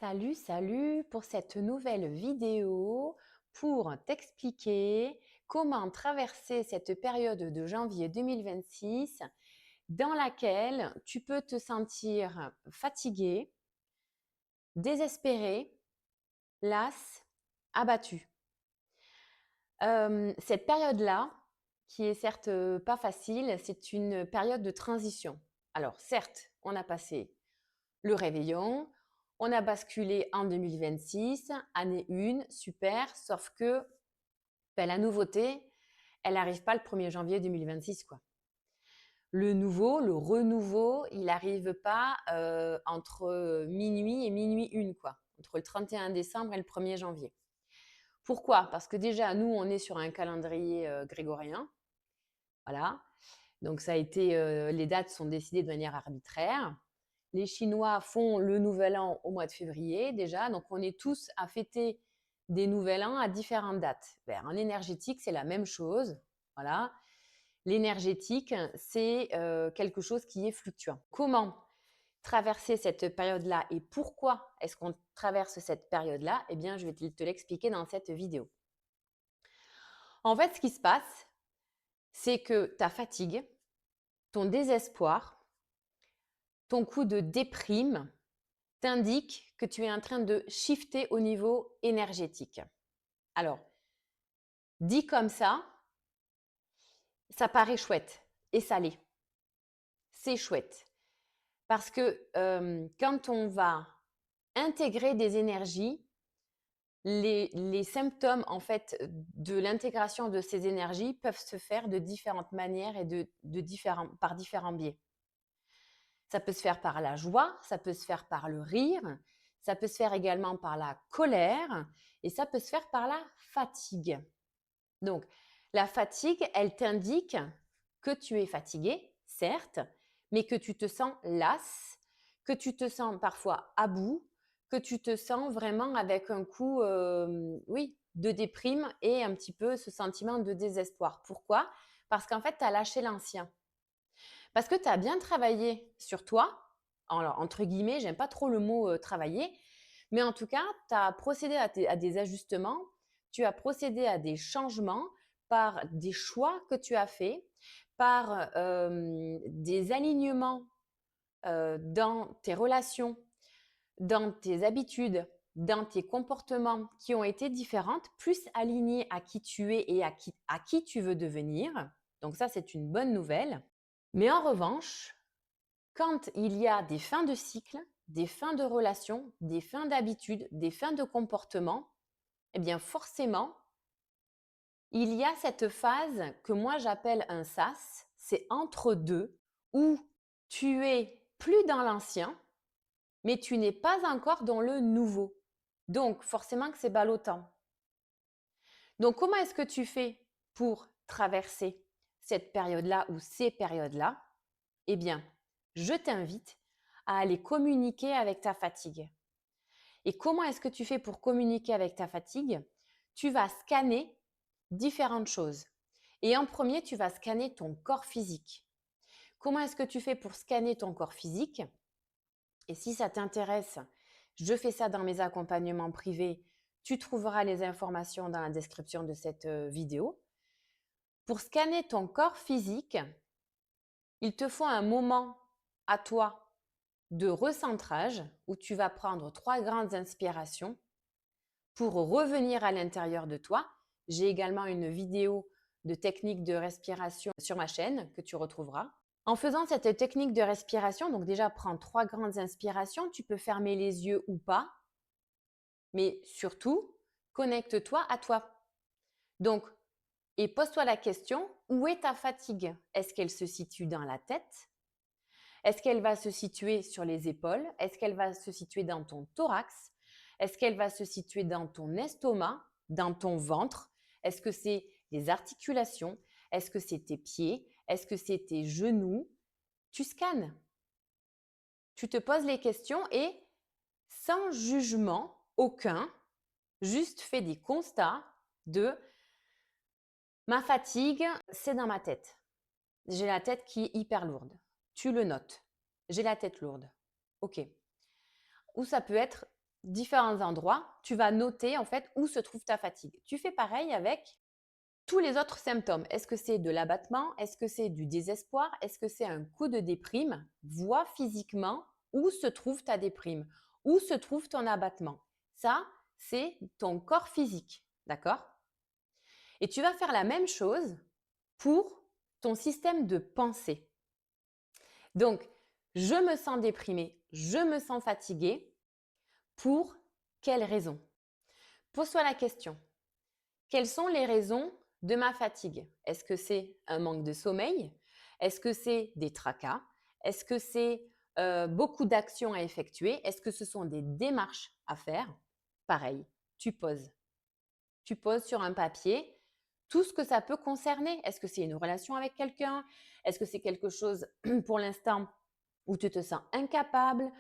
Salut, salut pour cette nouvelle vidéo pour t'expliquer comment traverser cette période de janvier 2026 dans laquelle tu peux te sentir fatigué, désespéré, las, abattu. Cette période-là, qui est certes pas facile, c'est une période de transition. Alors certes, on a passé le réveillon, on a basculé en 2026, année 1, super, sauf que la nouveauté, elle n'arrive pas le 1er janvier 2026, quoi. Le nouveau, le renouveau, il n'arrive pas entre minuit et minuit 1, quoi, entre le 31 décembre et le 1er janvier. Pourquoi? Parce que déjà, nous, on est sur un calendrier grégorien, voilà. Donc ça a été, les dates sont décidées de manière arbitraire. Les Chinois font le nouvel an au mois de février déjà, donc on est tous à fêter des nouvel an à différentes dates. En énergétique, c'est la même chose. Voilà. L'énergétique, c'est quelque chose qui est fluctuant. Comment traverser cette période-là et pourquoi est-ce qu'on traverse cette période-là? Eh bien, je vais te l'expliquer dans cette vidéo. En fait, ce qui se passe, c'est que ta fatigue, ton désespoir, ton coup de déprime t'indique que tu es en train de shifter au niveau énergétique. Alors, dit comme ça paraît chouette et ça l'est. C'est chouette parce que quand on va intégrer des énergies, les symptômes en fait de l'intégration de ces énergies peuvent se faire de différentes manières et par différents biais. Ça peut se faire par la joie, ça peut se faire par le rire, ça peut se faire également par la colère et ça peut se faire par la fatigue. Donc, la fatigue, elle t'indique que tu es fatigué, certes, mais que tu te sens las, que tu te sens parfois à bout, que tu te sens vraiment avec un coup, oui, de déprime et un petit peu ce sentiment de désespoir. Pourquoi? Parce qu'en fait, tu as lâché l'ancien. Parce que tu as bien travaillé sur toi, alors entre guillemets, j'aime pas trop le mot travailler, mais en tout cas, tu as procédé à des ajustements, tu as procédé à des changements par des choix que tu as faits, par des alignements dans tes relations, dans tes habitudes, dans tes comportements qui ont été différentes, plus alignés à qui tu es et à qui tu veux devenir. Donc ça, c'est une bonne nouvelle. Mais en revanche, quand il y a des fins de cycle, des fins de relations, des fins d'habitude, des fins de comportement, eh bien forcément, il y a cette phase que moi j'appelle un sas, c'est entre deux, où tu es plus dans l'ancien, mais tu n'es pas encore dans le nouveau. Donc forcément que c'est ballottant. Donc comment est-ce que tu fais pour traverser cette période-là ou ces périodes-là? Eh bien, je t'invite à aller communiquer avec ta fatigue. Et comment est-ce que tu fais pour communiquer avec ta fatigue? Tu vas scanner différentes choses. Et en premier, tu vas scanner ton corps physique. Comment est-ce que tu fais pour scanner ton corps physique? Et si ça t'intéresse, je fais ça dans mes accompagnements privés. Tu trouveras les informations dans la description de cette vidéo. Pour scanner ton corps physique, il te faut un moment à toi de recentrage où tu vas prendre 3 grandes inspirations pour revenir à l'intérieur de toi. J'ai également une vidéo de technique de respiration sur ma chaîne que tu retrouveras. En faisant cette technique de respiration, donc déjà prends 3 grandes inspirations, tu peux fermer les yeux ou pas, mais surtout, connecte-toi à toi. Donc, et pose-toi la question, où est ta fatigue? Est-ce qu'elle se situe dans la tête? Est-ce qu'elle va se situer sur les épaules? Est-ce qu'elle va se situer dans ton thorax? Est-ce qu'elle va se situer dans ton estomac, dans ton ventre? Est-ce que c'est les articulations? Est-ce que c'est tes pieds? Est-ce que c'est tes genoux? Tu scannes. Tu te poses les questions et sans jugement aucun, juste fais des constats de ma fatigue, c'est dans ma tête. J'ai la tête qui est hyper lourde. Tu le notes. J'ai la tête lourde. OK. Ou ça peut être différents endroits, tu vas noter en fait où se trouve ta fatigue. Tu fais pareil avec tous les autres symptômes. Est-ce que c'est de l'abattement? Est-ce que c'est du désespoir? Est-ce que c'est un coup de déprime? Vois physiquement où se trouve ta déprime, où se trouve ton abattement. Ça, c'est ton corps physique, d'accord? Et tu vas faire la même chose pour ton système de pensée. Donc, je me sens déprimée, je me sens fatiguée. Pour quelles raisons? Pose-toi la question. Quelles sont les raisons de ma fatigue? Est-ce que c'est un manque de sommeil? Est-ce que c'est des tracas? Est-ce que c'est beaucoup d'actions à effectuer? Est-ce que ce sont des démarches à faire? Pareil, tu poses. Tu poses sur un papier tout ce que ça peut concerner. Est-ce que c'est une relation avec quelqu'un? Est-ce que c'est quelque chose pour l'instant où tu te sens incapable?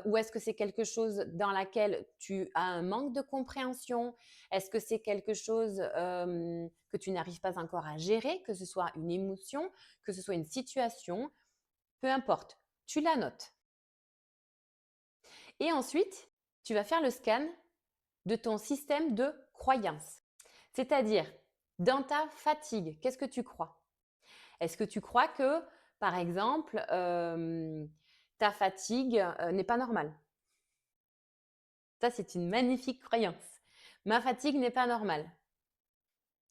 Ou est-ce que c'est quelque chose dans laquelle tu as un manque de compréhension? Est-ce que c'est quelque chose que tu n'arrives pas encore à gérer, que ce soit une émotion, que ce soit une situation? Peu importe, tu la notes. Et ensuite, tu vas faire le scan de ton système de croyance. C'est-à-dire, dans ta fatigue, qu'est-ce que tu crois? Est-ce que tu crois que, par exemple, ta fatigue n'est pas normale? Ça, c'est une magnifique croyance. Ma fatigue n'est pas normale.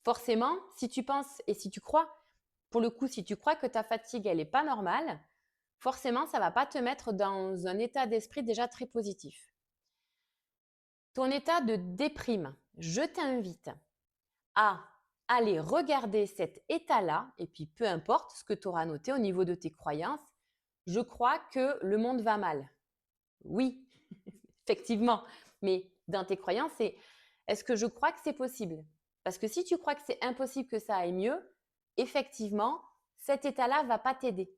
Forcément, si tu penses et si tu crois, pour le coup, si tu crois que ta fatigue, elle n'est pas normale, forcément, ça ne va pas te mettre dans un état d'esprit déjà très positif. Ton état de déprime, je t'invite à aller regarder cet état-là, et puis peu importe ce que tu auras noté au niveau de tes croyances, je crois que le monde va mal. Oui, effectivement, mais dans tes croyances, c'est est-ce que je crois que c'est possible? Parce que si tu crois que c'est impossible que ça aille mieux, effectivement, cet état-là ne va pas t'aider.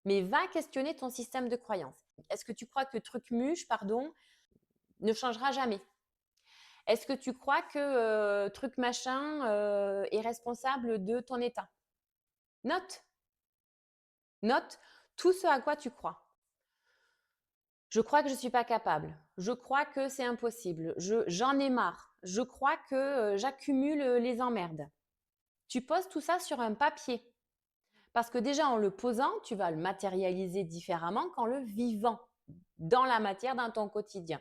Mais va questionner ton système de croyance. Est-ce que tu crois que truc muche, pardon, ne changera jamais? Est-ce que tu crois que truc machin est responsable de ton état? Note, note tout ce à quoi tu crois. Je crois que je ne suis pas capable. Je crois que c'est impossible. J'en ai marre. Je crois que j'accumule les emmerdes. Tu poses tout ça sur un papier. Parce que déjà en le posant, tu vas le matérialiser différemment qu'en le vivant dans la matière, dans ton quotidien.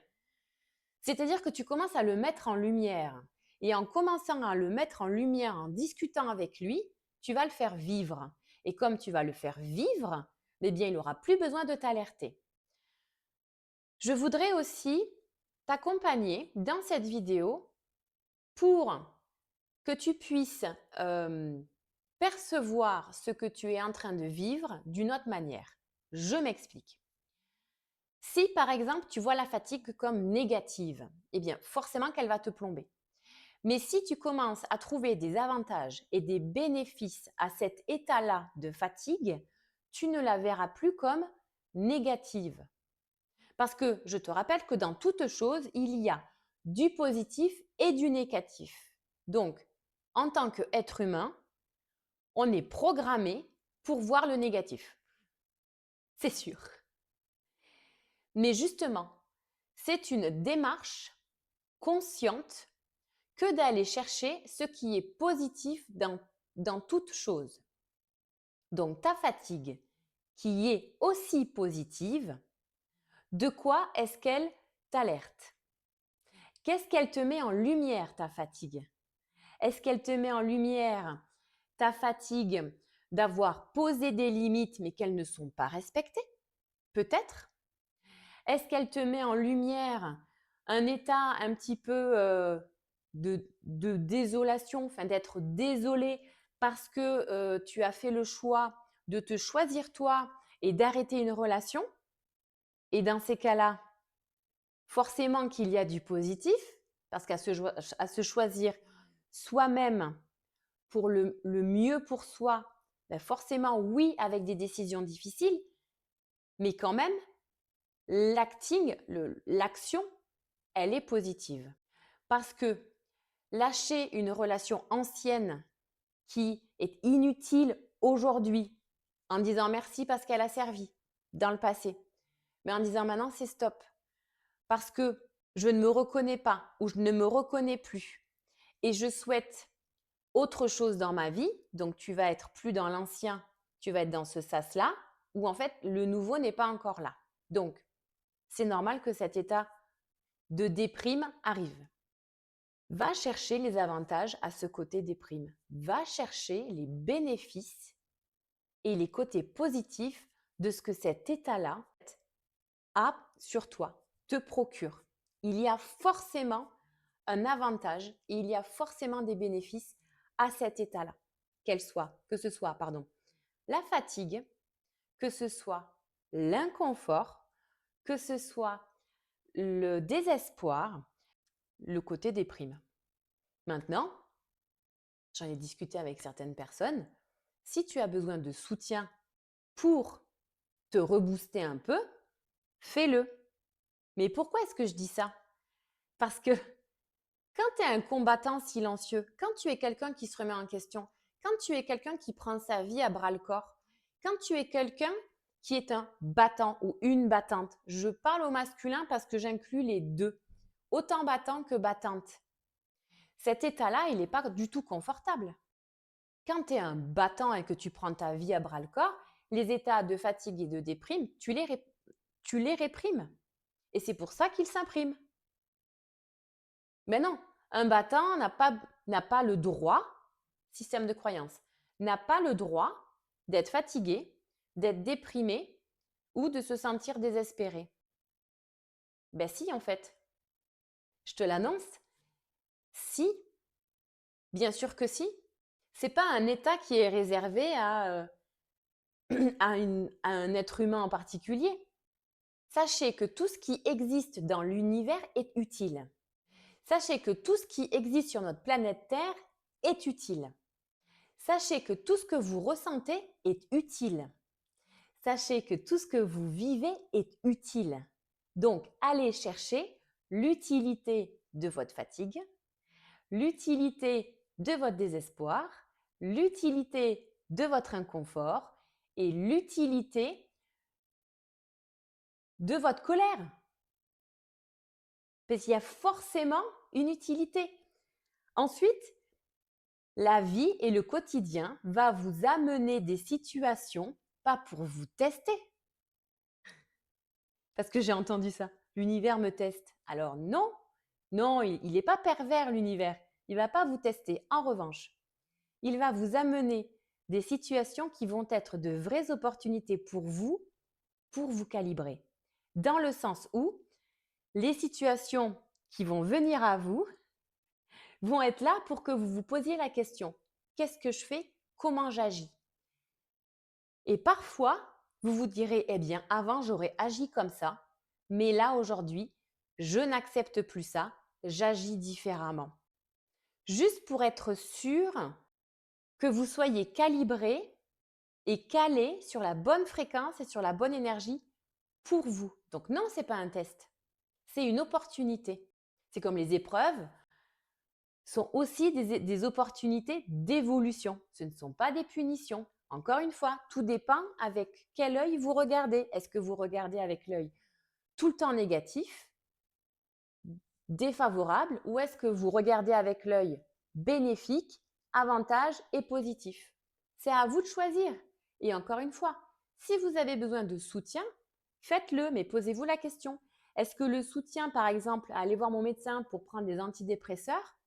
C'est-à-dire que tu commences à le mettre en lumière. Et en commençant à le mettre en lumière, en discutant avec lui, tu vas le faire vivre. Et comme tu vas le faire vivre, eh bien, il n'aura plus besoin de t'alerter. Je voudrais aussi t'accompagner dans cette vidéo pour que tu puisses percevoir ce que tu es en train de vivre d'une autre manière. Je m'explique. Si par exemple tu vois la fatigue comme négative, eh bien forcément qu'elle va te plomber. Mais si tu commences à trouver des avantages et des bénéfices à cet état-là de fatigue, tu ne la verras plus comme négative. Parce que je te rappelle que dans toute chose, il y a du positif et du négatif. Donc, en tant qu'être humain, on est programmé pour voir le négatif. C'est sûr. Mais justement, c'est une démarche consciente que d'aller chercher ce qui est positif dans toute chose. Donc, ta fatigue, qui est aussi positive, de quoi est-ce qu'elle t'alerte? Qu'est-ce qu'elle te met en lumière, ta fatigue? Est-ce qu'elle te met en lumière ta fatigue d'avoir posé des limites mais qu'elles ne sont pas respectées? Peut-être. Est-ce qu'elle te met en lumière un état un petit peu de désolation, enfin d'être désolé parce que tu as fait le choix de te choisir toi et d'arrêter une relation? Et dans ces cas-là, forcément qu'il y a du positif, parce qu'à se choisir soi-même pour le mieux pour soi, ben forcément oui avec des décisions difficiles, mais quand même, l'action, elle est positive. Parce que lâcher une relation ancienne qui est inutile aujourd'hui, en disant merci parce qu'elle a servi dans le passé, mais en disant maintenant c'est stop. Parce que je ne me reconnais pas ou je ne me reconnais plus et je souhaite autre chose dans ma vie, donc tu vas être plus dans l'ancien, tu vas être dans ce sas-là, où en fait le nouveau n'est pas encore là. Donc, c'est normal que cet état de déprime arrive. Va chercher les avantages à ce côté déprime. Va chercher les bénéfices et les côtés positifs de ce que cet état-là a sur toi, te procure. Il y a forcément un avantage et il y a forcément des bénéfices à cet état-là, que ce soit, la fatigue, que ce soit l'inconfort, que ce soit le désespoir, le côté déprime. Maintenant, j'en ai discuté avec certaines personnes, si tu as besoin de soutien pour te rebooster un peu, fais-le. Mais pourquoi est-ce que je dis ça? Parce que quand tu es un combattant silencieux, quand tu es quelqu'un qui se remet en question, quand tu es quelqu'un qui prend sa vie à bras-le-corps, quand tu es quelqu'un qui est un battant ou une battante, je parle au masculin parce que j'inclus les deux, autant battant que battante. Cet état-là, il n'est pas du tout confortable. Quand tu es un battant et que tu prends ta vie à bras-le-corps, les états de fatigue et de déprime, tu les réprimes. Et c'est pour ça qu'ils s'impriment. Mais non, un battant n'a pas le droit, système de croyance, n'a pas le droit d'être fatigué, d'être déprimé ou de se sentir désespéré. Ben si, en fait. Je te l'annonce. Si, bien sûr que si. C'est pas un état qui est réservé à un être humain en particulier. Sachez que tout ce qui existe dans l'univers est utile. Sachez que tout ce qui existe sur notre planète Terre est utile. Sachez que tout ce que vous ressentez est utile. Sachez que tout ce que vous vivez est utile. Donc, allez chercher l'utilité de votre fatigue, l'utilité de votre désespoir, l'utilité de votre inconfort et l'utilité de votre colère. Parce qu'il y a forcément une utilité. Ensuite, la vie et le quotidien va vous amener des situations, pas pour vous tester. Parce que j'ai entendu ça. L'univers me teste. Alors non, non, il n'est pas pervers l'univers. Il ne va pas vous tester. En revanche, il va vous amener des situations qui vont être de vraies opportunités pour vous calibrer. Dans le sens où les situations qui vont venir à vous vont être là pour que vous vous posiez la question, qu'est-ce que je fais? Comment j'agis? Et parfois, vous vous direz, eh bien, avant, j'aurais agi comme ça, mais là, aujourd'hui, je n'accepte plus ça, j'agis différemment. Juste pour être sûr que vous soyez calibré et calé sur la bonne fréquence et sur la bonne énergie pour vous. Donc non, ce n'est pas un test, c'est une opportunité. C'est comme les épreuves sont aussi des opportunités d'évolution. Ce ne sont pas des punitions. Encore une fois, tout dépend avec quel œil vous regardez. Est-ce que vous regardez avec l'œil tout le temps négatif, défavorable, ou est-ce que vous regardez avec l'œil bénéfique, avantage et positif? C'est à vous de choisir. Et encore une fois, si vous avez besoin de soutien, faites-le, mais posez-vous la question. Est-ce que le soutien, par exemple, à aller voir mon médecin pour prendre des antidépresseurs,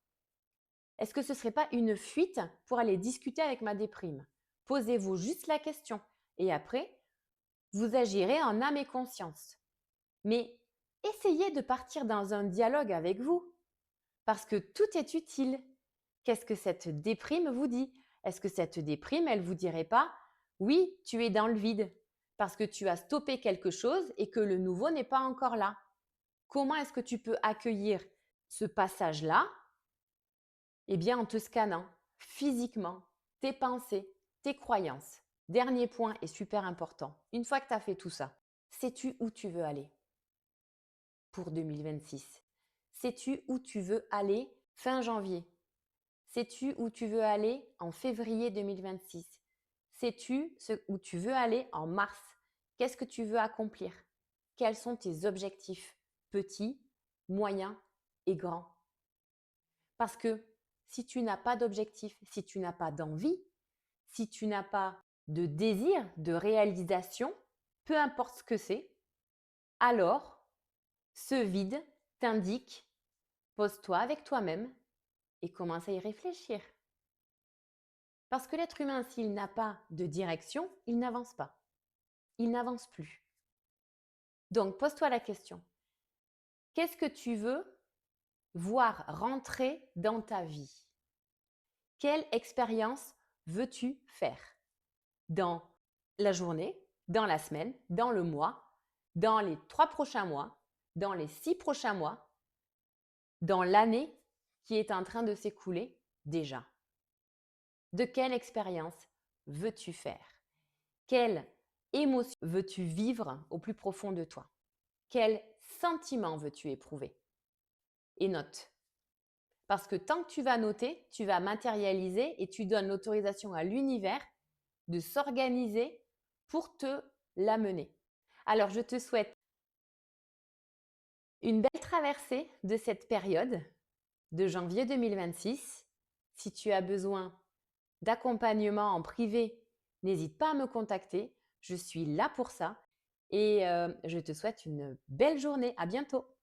est-ce que ce ne serait pas une fuite pour aller discuter avec ma déprime? Posez-vous juste la question et après, vous agirez en âme et conscience. Mais essayez de partir dans un dialogue avec vous parce que tout est utile. Qu'est-ce que cette déprime vous dit? Est-ce que cette déprime, elle ne vous dirait pas, oui, tu es dans le vide parce que tu as stoppé quelque chose et que le nouveau n'est pas encore là? Comment est-ce que tu peux accueillir ce passage-là? Eh bien, en te scannant physiquement tes pensées, tes croyances. Dernier point est super important. Une fois que tu as fait tout ça, sais-tu où tu veux aller pour 2026? Sais-tu où tu veux aller fin janvier? Sais-tu où tu veux aller en février 2026? Sais-tu où tu veux aller en mars? Qu'est-ce que tu veux accomplir? Quels sont tes objectifs petits, moyen et grand. Parce que si tu n'as pas d'objectif, si tu n'as pas d'envie, si tu n'as pas de désir, de réalisation, peu importe ce que c'est, alors ce vide t'indique, pose-toi avec toi-même et commence à y réfléchir. Parce que l'être humain, s'il n'a pas de direction, il n'avance pas. Il n'avance plus. Donc, pose-toi la question. Qu'est-ce que tu veux voir rentrer dans ta vie? Quelle expérience veux-tu faire dans la journée, dans la semaine, dans le mois, dans les 3 prochains mois, dans les 6 prochains mois, dans l'année qui est en train de s'écouler déjà? De quelle expérience veux-tu faire? Quelle émotion veux-tu vivre au plus profond de toi? Quel sentiment veux-tu éprouver? Et note. Parce que tant que tu vas noter, tu vas matérialiser et tu donnes l'autorisation à l'univers de s'organiser pour te l'amener. Alors, je te souhaite une belle traversée de cette période de janvier 2026. Si tu as besoin d'accompagnement en privé, n'hésite pas à me contacter. Je suis là pour ça et je te souhaite une belle journée. À bientôt.